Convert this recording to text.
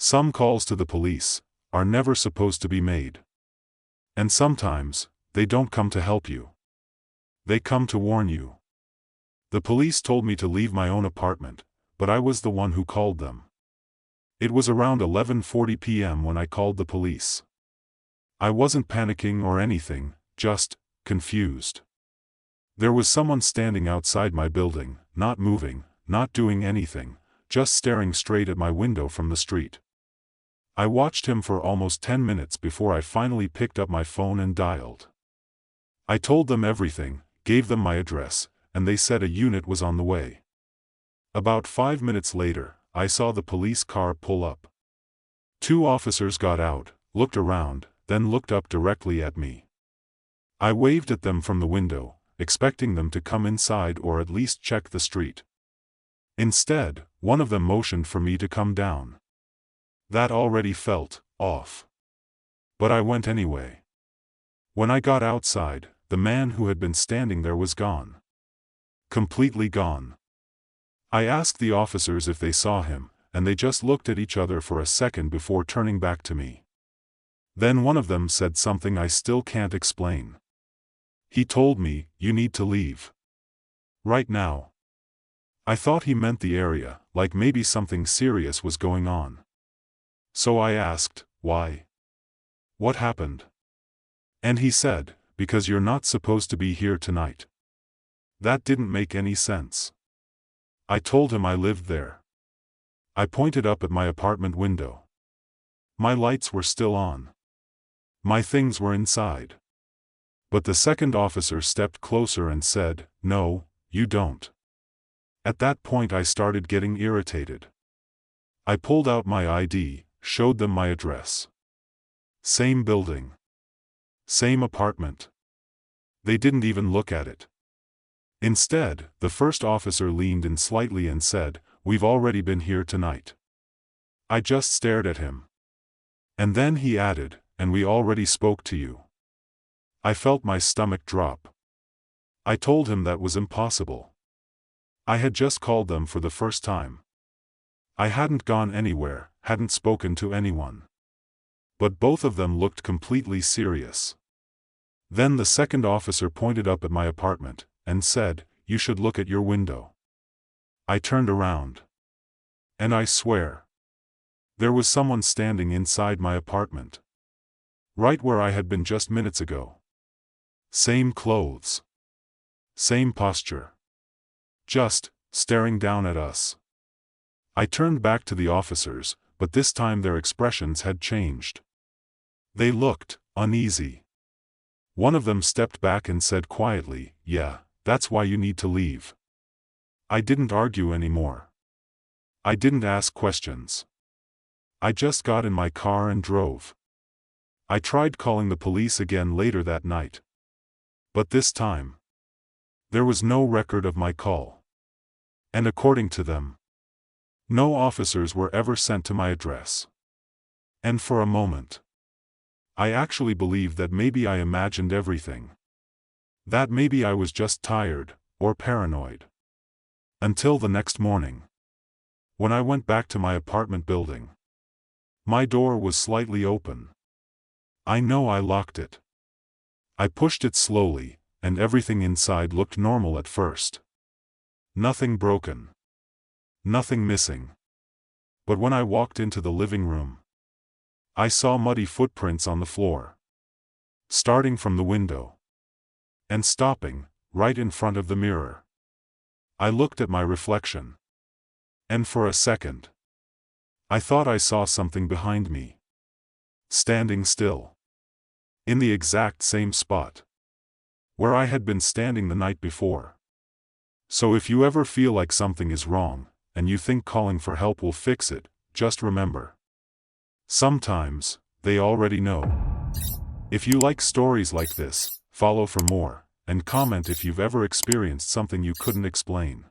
Some calls to the police are never supposed to be made. And sometimes, they don't come to help you. They come to warn you. The police told me to leave my own apartment, but I was the one who called them. It was around 11:40 p.m. when I called the police. I wasn't panicking or anything, just confused. There was someone standing outside my building, not moving, not doing anything, just staring straight at my window from the street. I watched him for almost 10 minutes before I finally picked up my phone and dialed. I told them everything, gave them my address, and they said a unit was on the way. About 5 minutes later, I saw the police car pull up. 2 officers got out, looked around, then looked up directly at me. I waved at them from the window, expecting them to come inside or at least check the street. Instead, one of them motioned for me to come down. That already felt off. But I went anyway. When I got outside, the man who had been standing there was gone. Completely gone. I asked the officers if they saw him, and they just looked at each other for a second before turning back to me. Then one of them said something I still can't explain. He told me, "You need to leave. Right now." I thought he meant the area, like maybe something serious was going on. So I asked, "Why? What happened?" And he said, "Because you're not supposed to be here tonight." That didn't make any sense. I told him I lived there. I pointed up at my apartment window. My lights were still on. My things were inside. But the second officer stepped closer and said, "No, you don't." At that point I started getting irritated. I pulled out my ID, showed them my address. Same building. Same apartment. They didn't even look at it. Instead, the first officer leaned in slightly and said, "We've already been here tonight." I just stared at him. And then he added, "And we already spoke to you." I felt my stomach drop. I told him that was impossible. I had just called them for the first time. I hadn't gone anywhere, hadn't spoken to anyone. But both of them looked completely serious. Then the second officer pointed up at my apartment, and said, "You should look at your window." I turned around. And I swear, there was someone standing inside my apartment. Right where I had been just minutes ago. Same clothes. Same posture. Just staring down at us. I turned back to the officers, but this time their expressions had changed. They looked uneasy. One of them stepped back and said quietly, "Yeah, that's why you need to leave." I didn't argue anymore. I didn't ask questions. I just got in my car and drove. I tried calling the police again later that night. But this time, there was no record of my call. And according to them, no officers were ever sent to my address. And for a moment, I actually believed that maybe I imagined everything. That maybe I was just tired, or paranoid. Until the next morning. When I went back to my apartment building. My door was slightly open. I know I locked it. I pushed it slowly, and everything inside looked normal at first. Nothing broken. Nothing missing. But when I walked into the living room, I saw muddy footprints on the floor. Starting from the window. And stopping, right in front of the mirror. I looked at my reflection. And for a second, I thought I saw something behind me. Standing still. In the exact same spot. Where I had been standing the night before. So if you ever feel like something is wrong, and you think calling for help will fix it, just remember. Sometimes, they already know. If you like stories like this, follow for more, and comment if you've ever experienced something you couldn't explain.